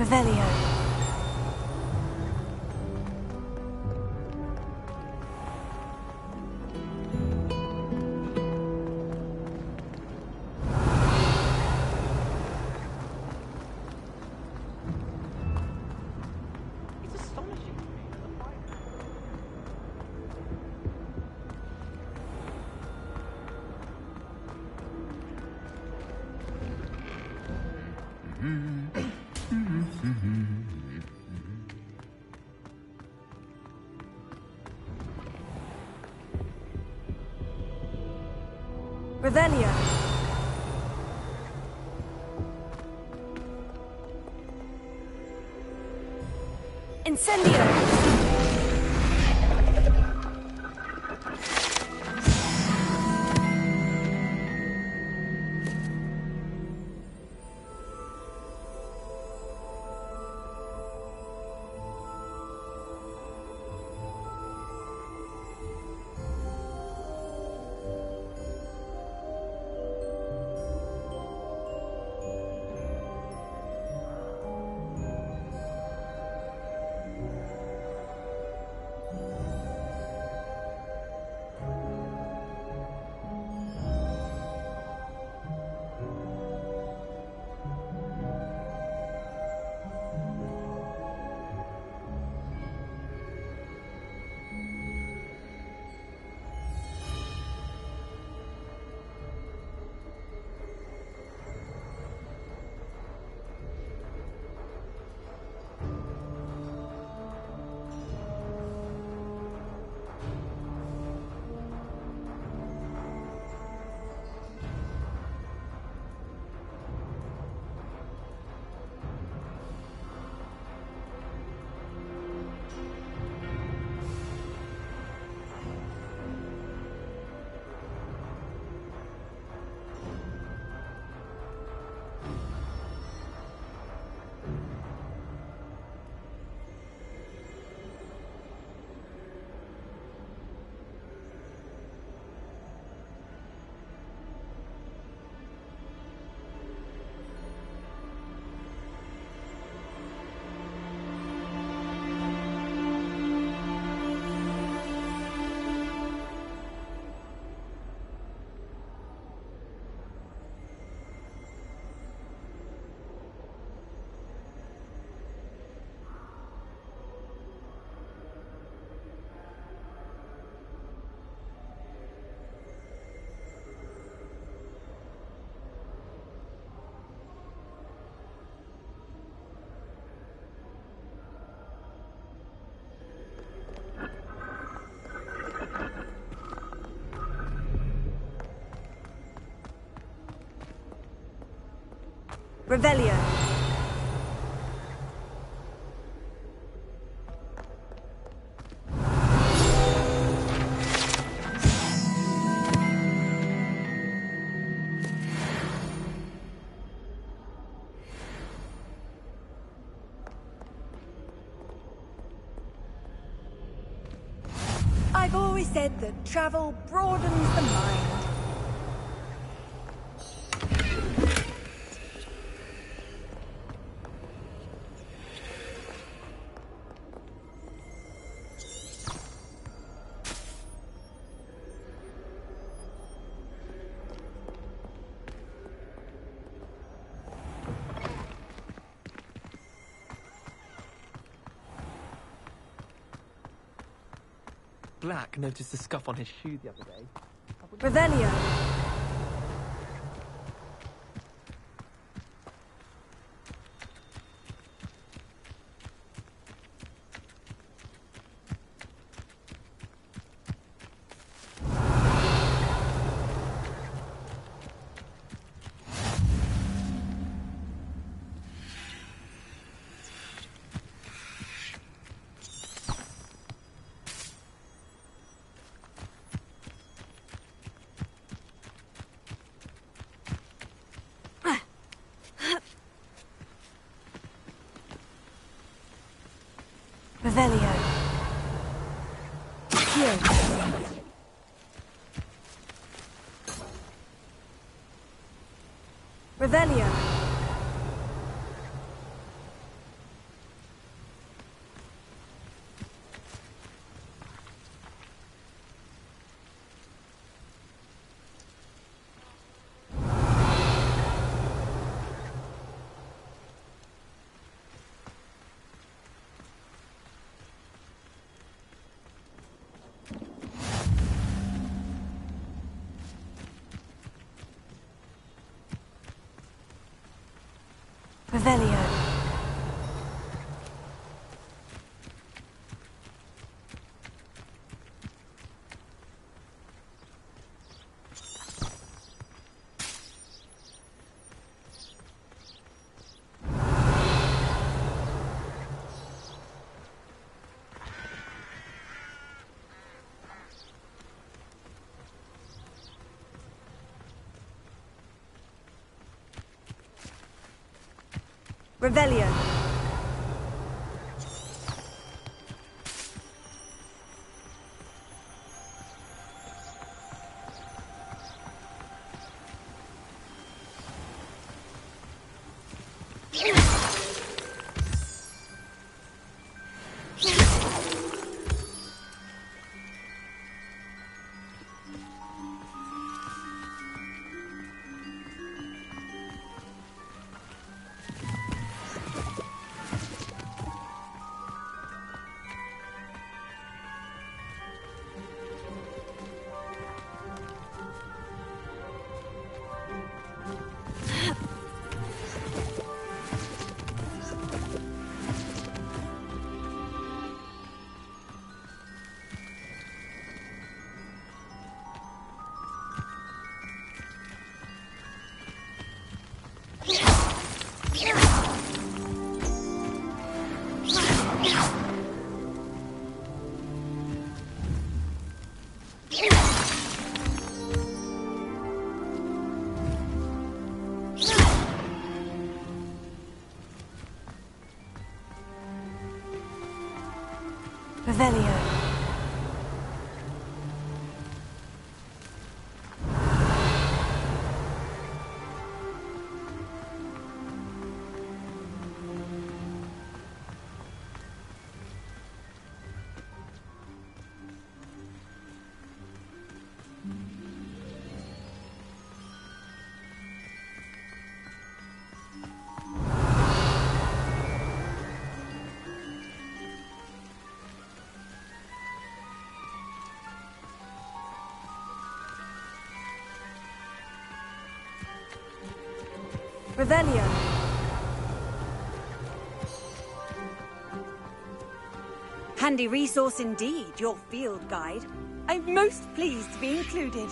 Revelio. Revelio. Incendio. Revelio. I've always said that travel broadens the mind. Black noticed the scuff on his shoe the other day. Revelio. Revelio. Here. Revelio. Revelio. Revelio. Revelio. Revelio. Handy resource indeed, your field guide. I'm most pleased to be included.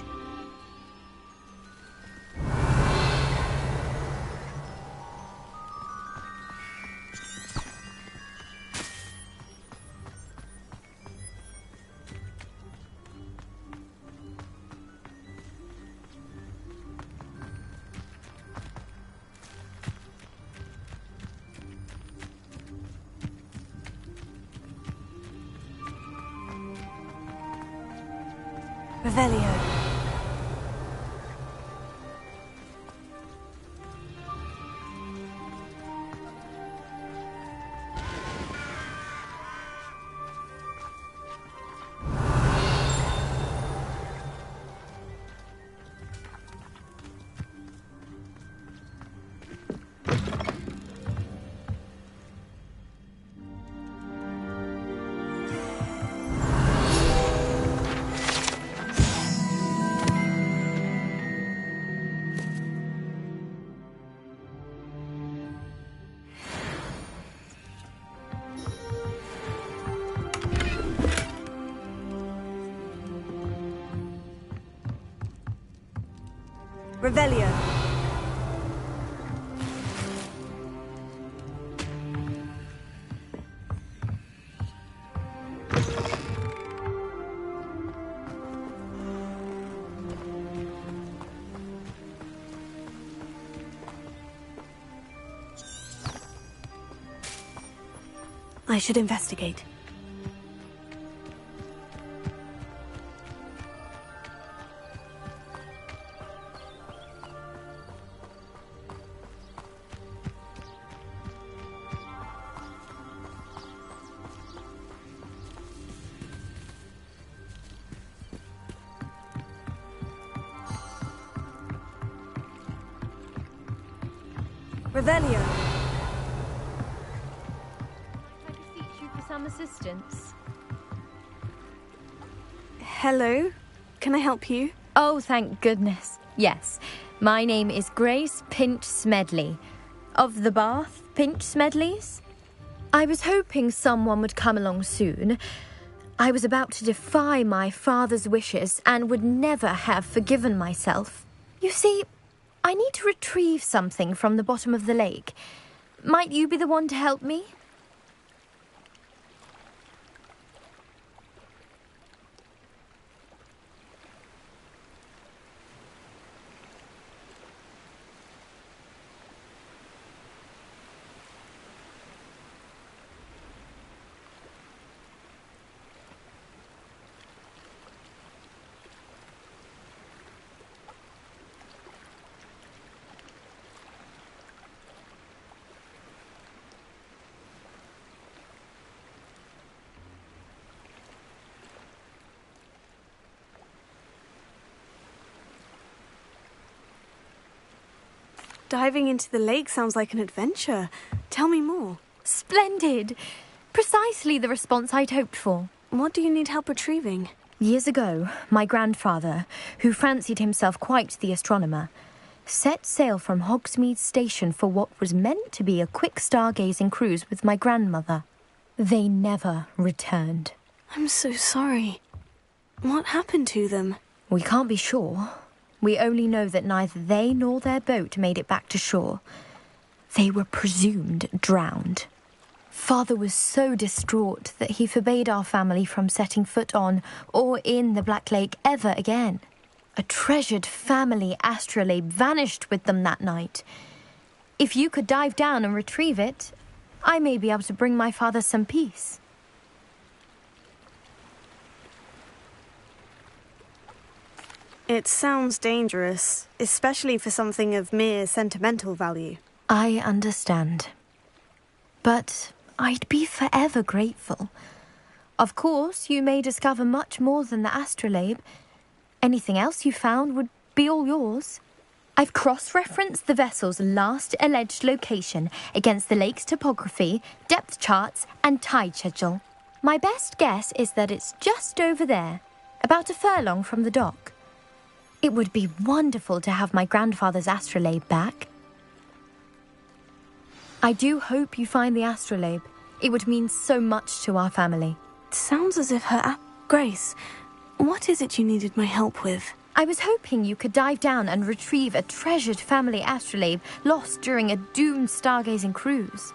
Revelio. Revelio. I should investigate. Revelio. I beseech you for some assistance. Hello? Can I help you? Oh, thank goodness. Yes. My name is Grace Pinch Smedley. Of the bath, pinch Smedleys? I was hoping someone would come along soon. I was about to defy my father's wishes and would never have forgiven myself. You see, I need to retrieve something from the bottom of the lake. Might you be the one to help me? Diving into the lake sounds like an adventure. Tell me more. Splendid! Precisely the response I'd hoped for. What do you need help retrieving? Years ago, my grandfather, who fancied himself quite the astronomer, set sail from Hogsmeade Station for what was meant to be a quick stargazing cruise with my grandmother. They never returned. I'm so sorry. What happened to them? We can't be sure. We only know that neither they nor their boat made it back to shore. They were presumed drowned. Father was so distraught that he forbade our family from setting foot on or in the Black Lake ever again. A treasured family astrolabe vanished with them that night. If you could dive down and retrieve it, I may be able to bring my father some peace. It sounds dangerous, especially for something of mere sentimental value. I understand. But I'd be forever grateful. Of course, you may discover much more than the astrolabe. Anything else you found would be all yours. I've cross-referenced the vessel's last alleged location against the lake's topography, depth charts, and tide schedule. My best guess is that it's just over there, about a furlong from the dock. It would be wonderful to have my grandfather's astrolabe back. I do hope you find the astrolabe. It would mean so much to our family. It sounds as if her... Grace, what is it you needed my help with? I was hoping you could dive down and retrieve a treasured family astrolabe lost during a doomed stargazing cruise.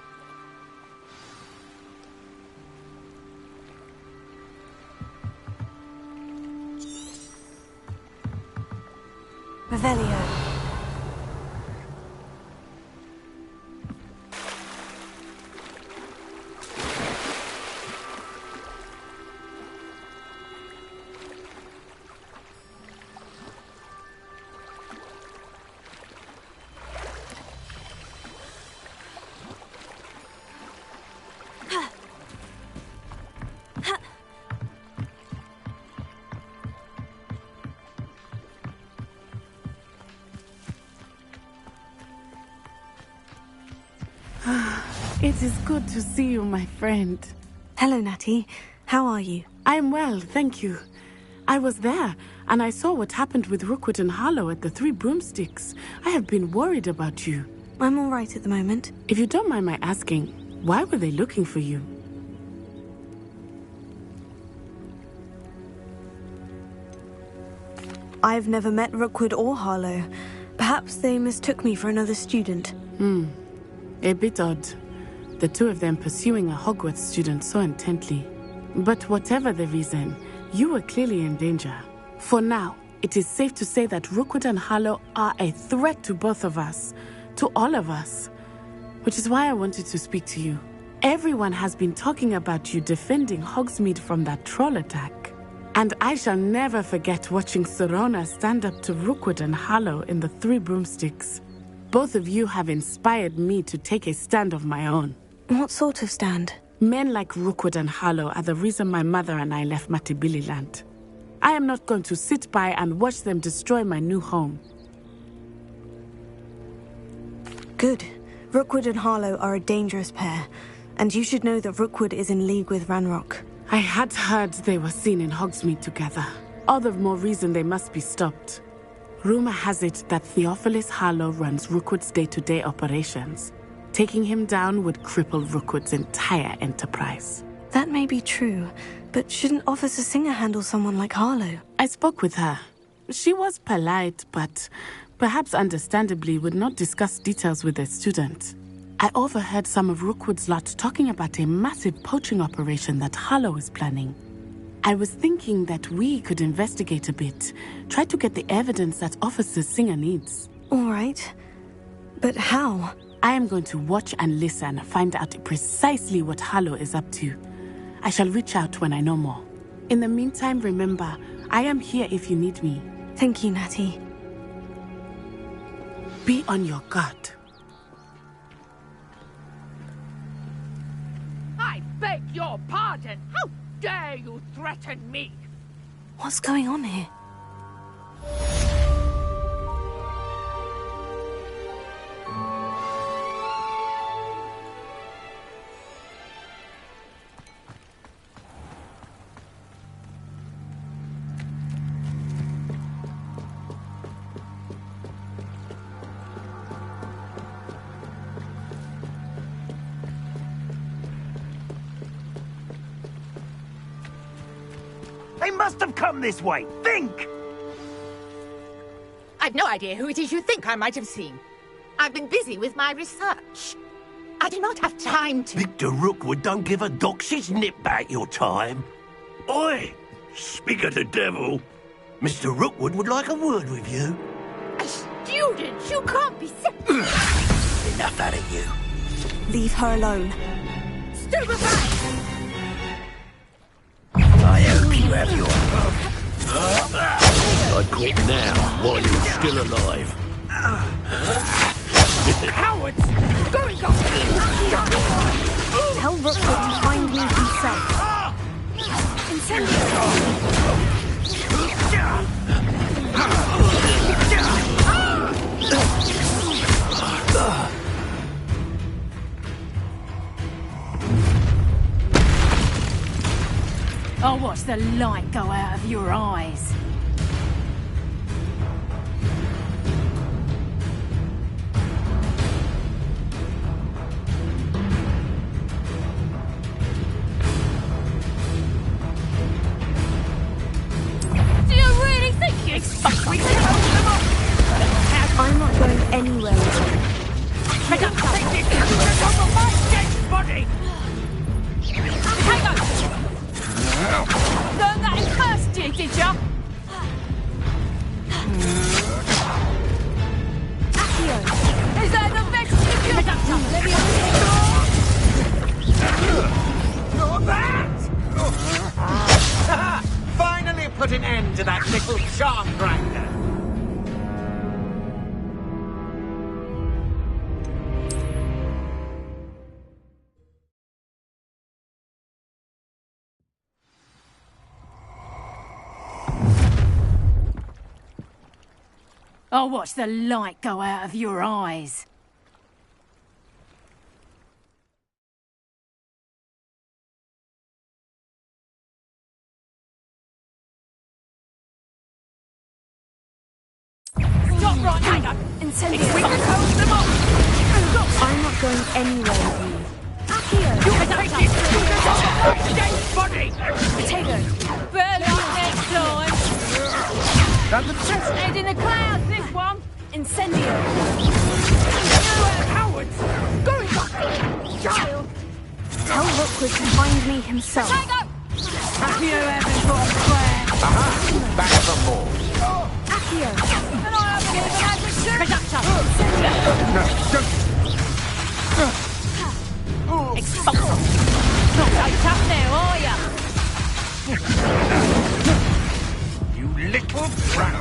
Revelio. It is good to see you, my friend. Hello, Natty. How are you? I'm well, thank you. I was there, and I saw what happened with Rookwood and Harlow at the Three Broomsticks. I have been worried about you. I'm all right at the moment. If you don't mind my asking, why were they looking for you? I've never met Rookwood or Harlow. Perhaps they mistook me for another student. A bit odd. The two of them pursuing a Hogwarts student so intently. But whatever the reason, you were clearly in danger. For now, it is safe to say that Rookwood and Harlow are a threat to both of us. To all of us. Which is why I wanted to speak to you. Everyone has been talking about you defending Hogsmeade from that troll attack. And I shall never forget watching Serona stand up to Rookwood and Harlow in the Three Broomsticks. Both of you have inspired me to take a stand of my own. What sort of stand? Men like Rookwood and Harlow are the reason my mother and I left Matabeleland. I am not going to sit by and watch them destroy my new home. Good. Rookwood and Harlow are a dangerous pair, and you should know that Rookwood is in league with Ranrock. I had heard they were seen in Hogsmeade together. All the more reason they must be stopped. Rumor has it that Theophilus Harlow runs Rookwood's day-to-day operations. Taking him down would cripple Rookwood's entire enterprise. That may be true, but shouldn't Officer Singer handle someone like Harlow? I spoke with her. She was polite, but perhaps understandably would not discuss details with a student. I overheard some of Rookwood's lot talking about a massive poaching operation that Harlow is planning. I was thinking that we could investigate a bit, try to get the evidence that Officer Singer needs. All right. But how? I am going to watch and listen, find out precisely what Harlow is up to. I shall reach out when I know more. In the meantime, remember, I am here if you need me. Thank you, Natty. Be on your guard. I beg your pardon. How dare you threaten me? What's going on here? They must have come this way. Think! I've no idea who it is you think I might have seen. I've been busy with my research. I do not have time to... Victor Rookwood don't give a doxy's nip back your time. Oi! Speak of the devil. Mr. Rookwood would like a word with you. A student? You can't be... Enough out of you. Leave her alone. Stupefy! I hope you have your I caught now while you're still alive. Cowards! Going go! Tell Rookwood to find me himself. Incendiary! I'll watch the light go out of your eyes. Do you really think you expect me to hold them up? I'm not going anywhere with you. Take this over my dead body! Hang on! Learn that in first year, did ya? Accio! Is that the best you can do? Let me Not that! Finally put an end to that little charm grinder. I'll watch the light go out of your eyes. Stop right now! Incendiary! We can hold them off! I'm not going anywhere with you. Accio! You can take this! Dead body! Potato! Barely next time! Head in the clouds, this one! Incendiary! Cowards! Going back! Child! Tell Rookwood to find me himself. Tango! Accio haven't got a prayer! Aha! Back for more. Accio! And I haven't even had the sugar! Expulsum! Not so tough now, are ya? You little brat.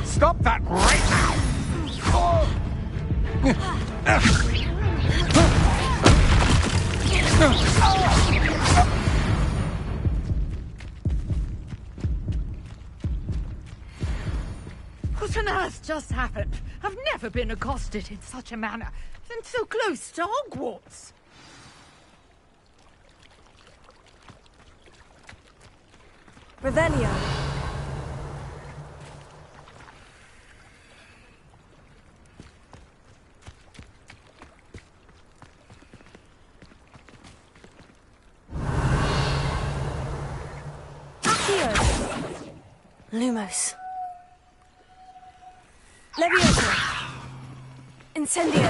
Stop that right now! What on earth just happened? I've never been accosted in such a manner, and so close to Hogwarts. Revelio. Accio. Lumos. Levioso. Incendio.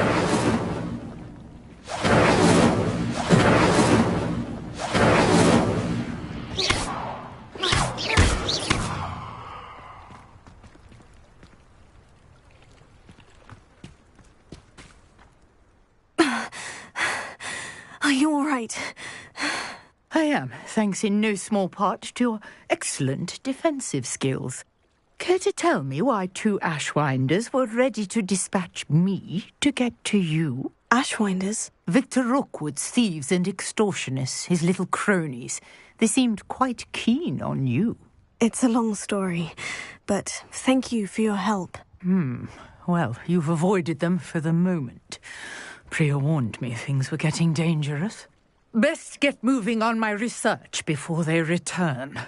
Are you all right? I am, thanks in no small part to your excellent defensive skills. Care to tell me why 2 Ashwinders were ready to dispatch me to get to you? Ashwinders? Victor Rookwood's thieves and extortionists, his little cronies. They seemed quite keen on you. It's a long story, but thank you for your help. Well, you've avoided them for the moment. Priya warned me things were getting dangerous. Best get moving on my research before they return.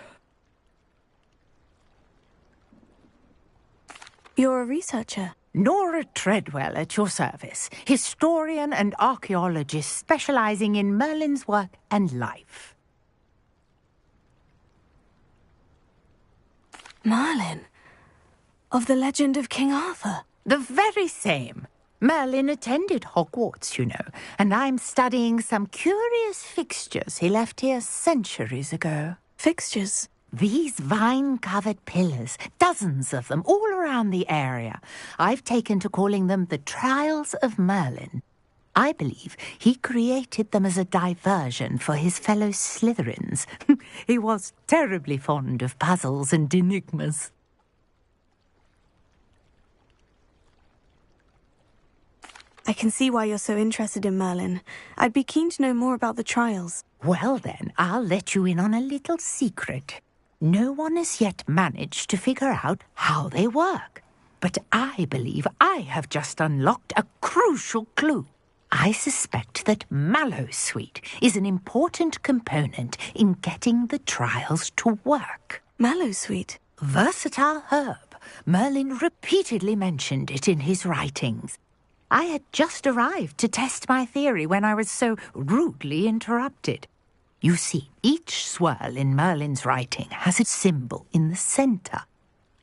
You're a researcher? Nora Treadwell at your service, historian and archaeologist specializing in Merlin's work and life. Merlin? Of the legend of King Arthur? The very same. Merlin attended Hogwarts, you know, and I'm studying some curious fixtures he left here centuries ago. Fixtures? These vine-covered pillars, dozens of them, all around the area. I've taken to calling them the Trials of Merlin. I believe he created them as a diversion for his fellow Slytherins. He was terribly fond of puzzles and enigmas. I can see why you're so interested in Merlin. I'd be keen to know more about the trials. Well then, I'll let you in on a little secret. No one has yet managed to figure out how they work. But I believe I have just unlocked a crucial clue. I suspect that Mallowsweet is an important component in getting the trials to work. Mallowsweet? Versatile herb. Merlin repeatedly mentioned it in his writings. I had just arrived to test my theory when I was so rudely interrupted. You see, each swirl in Merlin's writing has a symbol in the centre.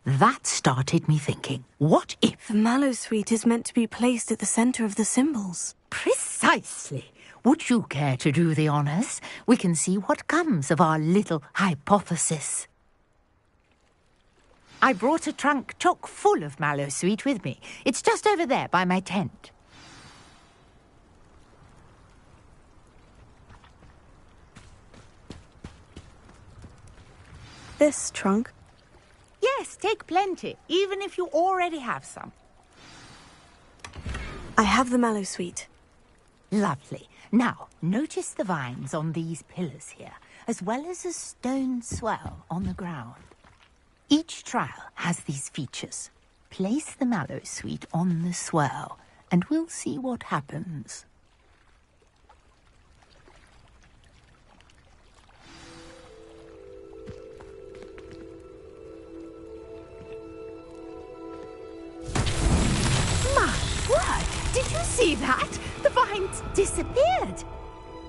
That started me thinking, what if... The Mallowsweet is meant to be placed at the centre of the symbols. Precisely. Would you care to do the honours? We can see what comes of our little hypothesis. I brought a trunk chock full of Mallowsweet with me. It's just over there by my tent. This trunk? Yes, take plenty, even if you already have some. I have the Mallowsweet. Lovely. Now, notice the vines on these pillars here, as well as a stone swell on the ground. Each trial has these features. Place the Mallowsweet on the swirl, and we'll see what happens. My word! Did you see that? The vines disappeared.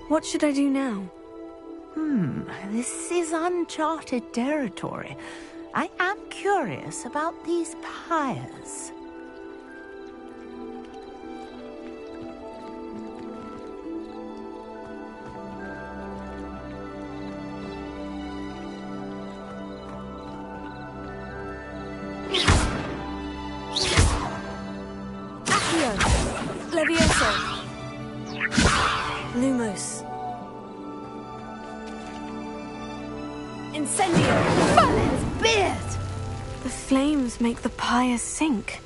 What should I do now? This is uncharted territory. I am curious about these pyres. Accio. Levioso. Lumos. Incendio. Merlin's beard! The flames make the pyre sink.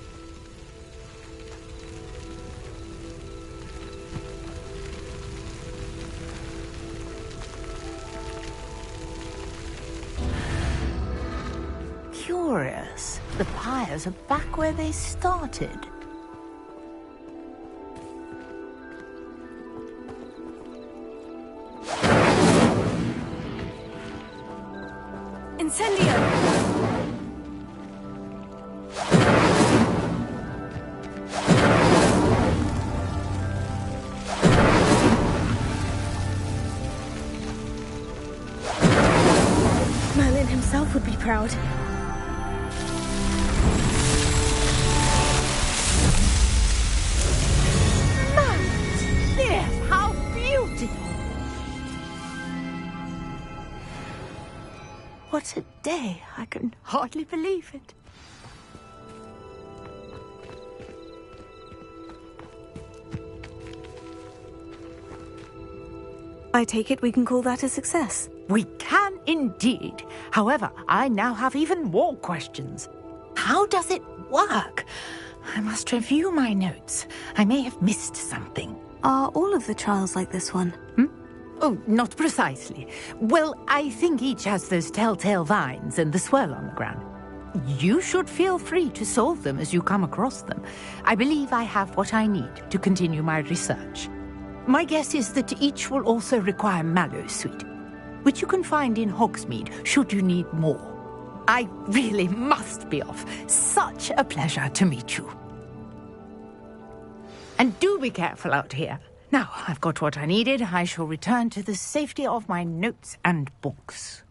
Curious. The pyres are back where they started. Incendio! Merlin himself would be proud. Yes, how beautiful! What a day. I can hardly believe it. I take it we can call that a success. We can indeed. However, I now have even more questions. How does it work? I must review my notes. I may have missed something. Are all of the trials like this one? Oh, not precisely. Well, I think each has those telltale vines and the swirl on the ground. You should feel free to solve them as you come across them. I believe I have what I need to continue my research. My guess is that each will also require mallow sweet, which you can find in Hogsmeade should you need more. I really must be off. Such a pleasure to meet you. And do be careful out here. Now, I've got what I needed. I shall return to the safety of my notes and books.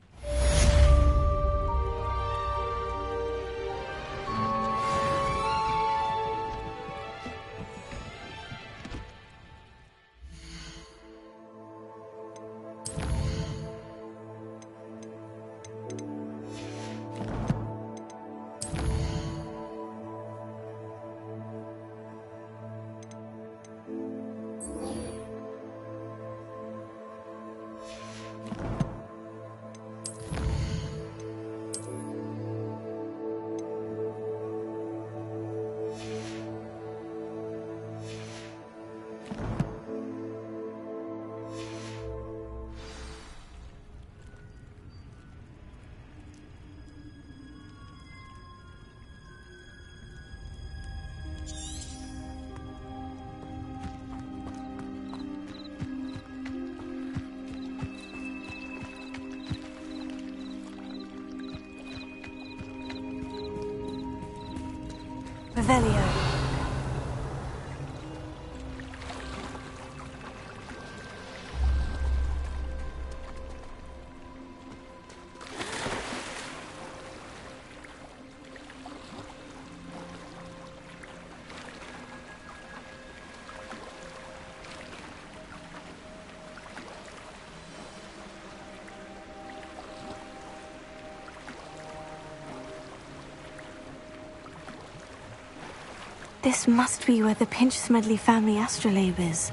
Revelio. This must be where the Pinch-Smedley family astrolabe is.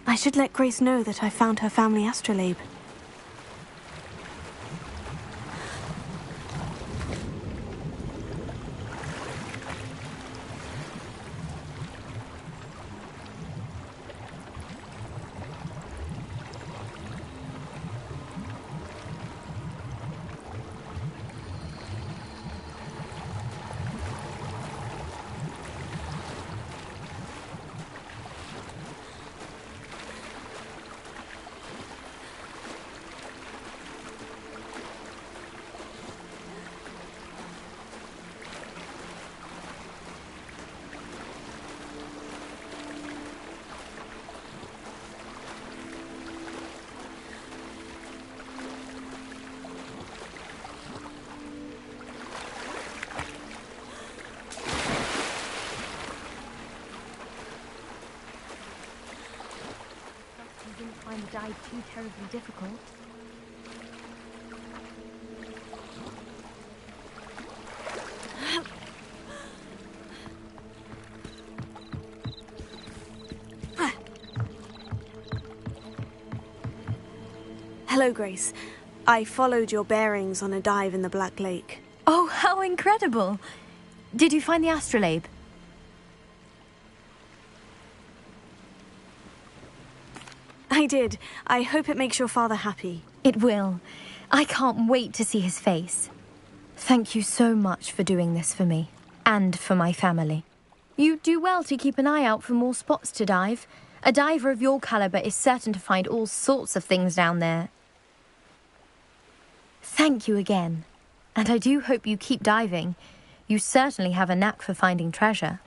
I should let Grace know that I found her family astrolabe. find the dive too terribly difficult. Hello, Grace. I followed your bearings on a dive in the Black Lake. Oh, how incredible! Did you find the astrolabe? I did. I hope it makes your father happy. It will. I can't wait to see his face. Thank you so much for doing this for me, and for my family. You do well to keep an eye out for more spots to dive. A diver of your caliber is certain to find all sorts of things down there. Thank you again, and I do hope you keep diving. You certainly have a knack for finding treasure.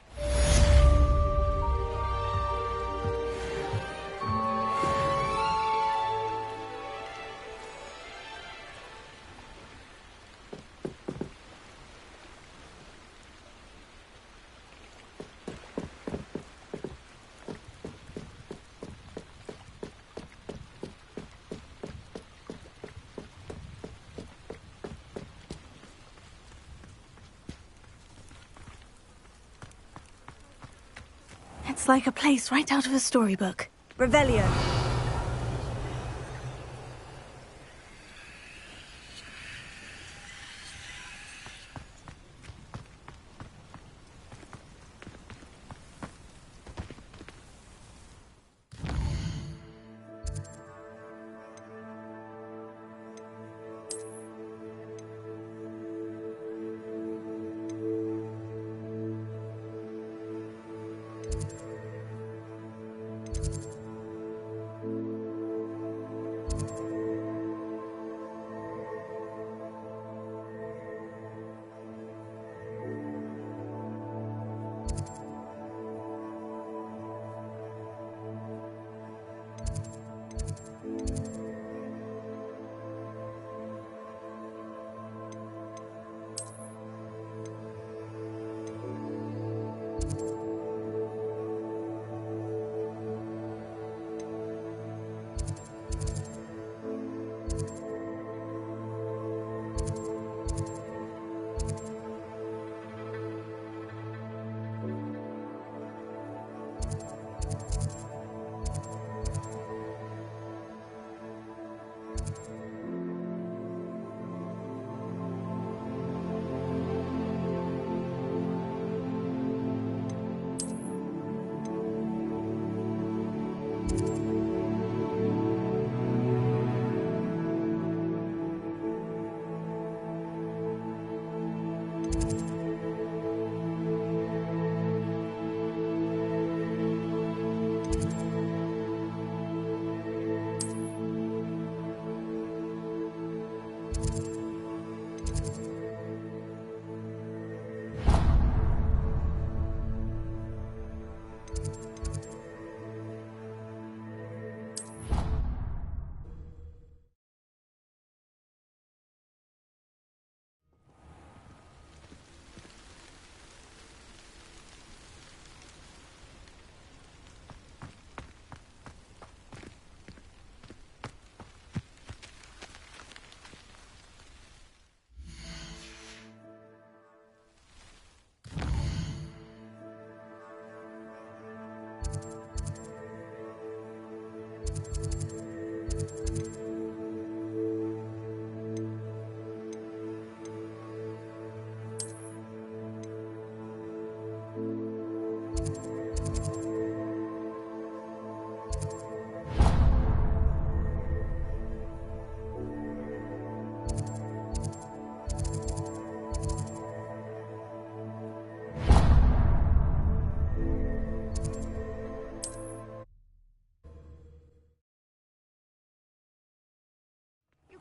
It's like a place right out of a storybook. Revelio.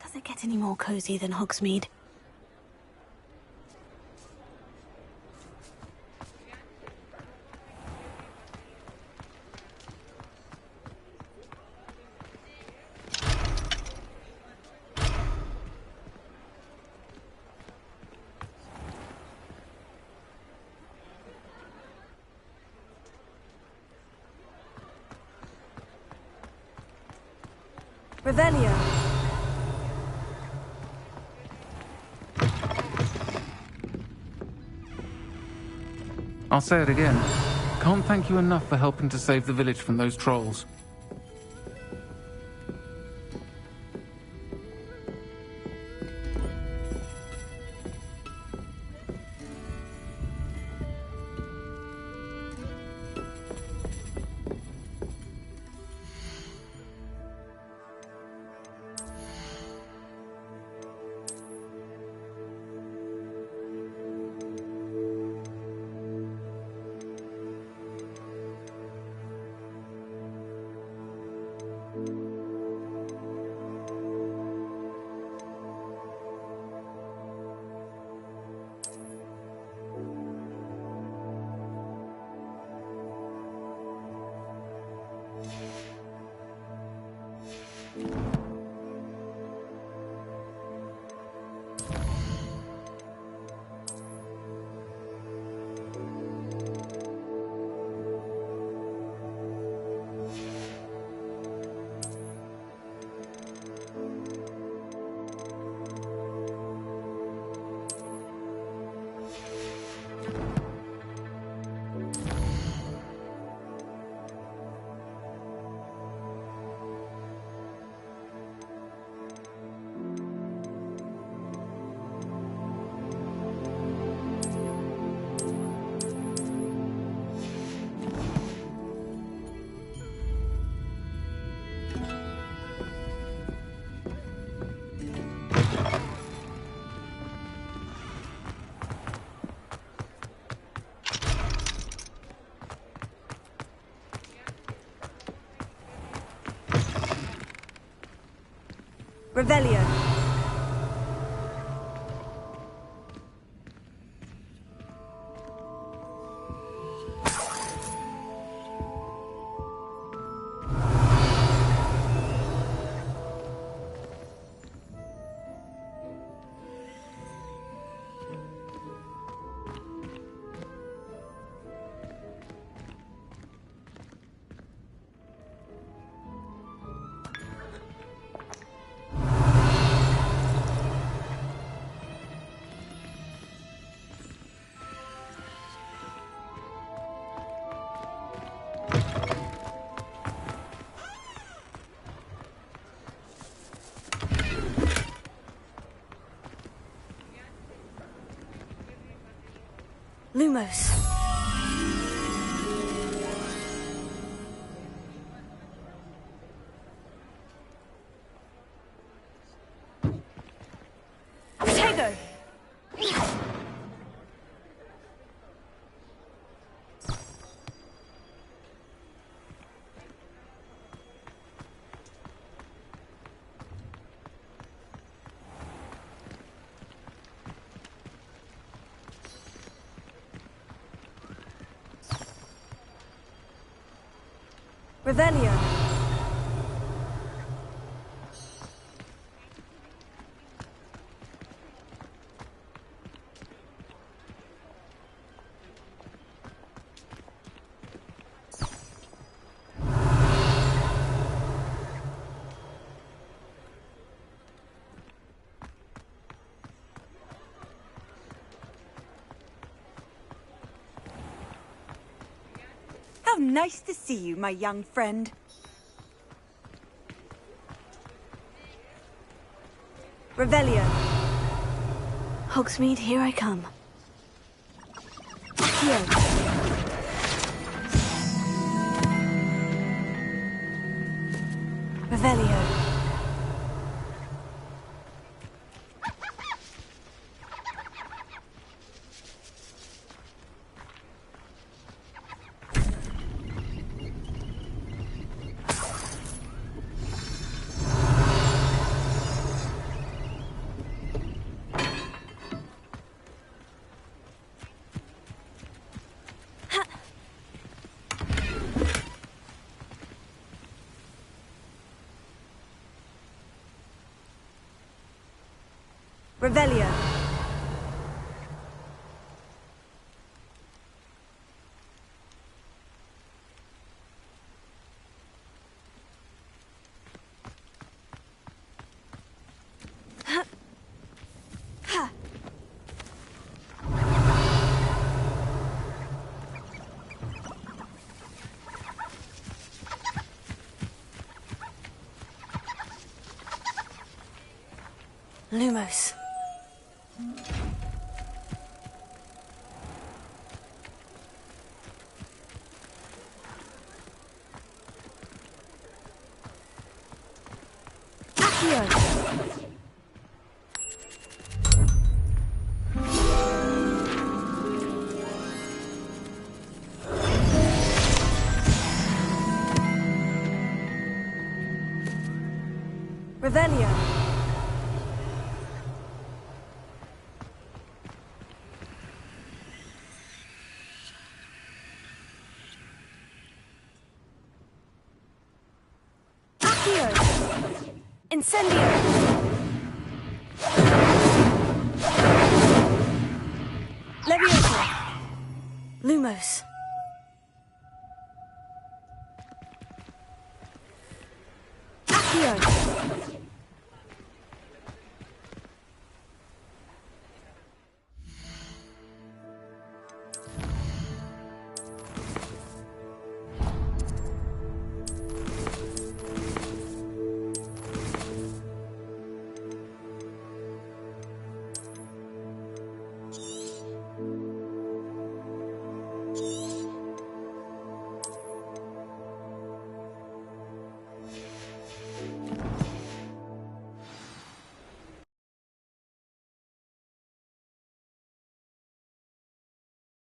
Does it get any more cozy than Hogsmeade? Revelio. I'll say it again. Can't thank you enough for helping to save the village from those trolls. Revelio. Lumos. Tego! Revelio. How nice to see you, my young friend. Revelio. Hogsmeade, here I come. Accio. Revelio. Revelio. Lumos. Accio. Revelio. Accio. Incendio. Leviosa. Lumos. Accio.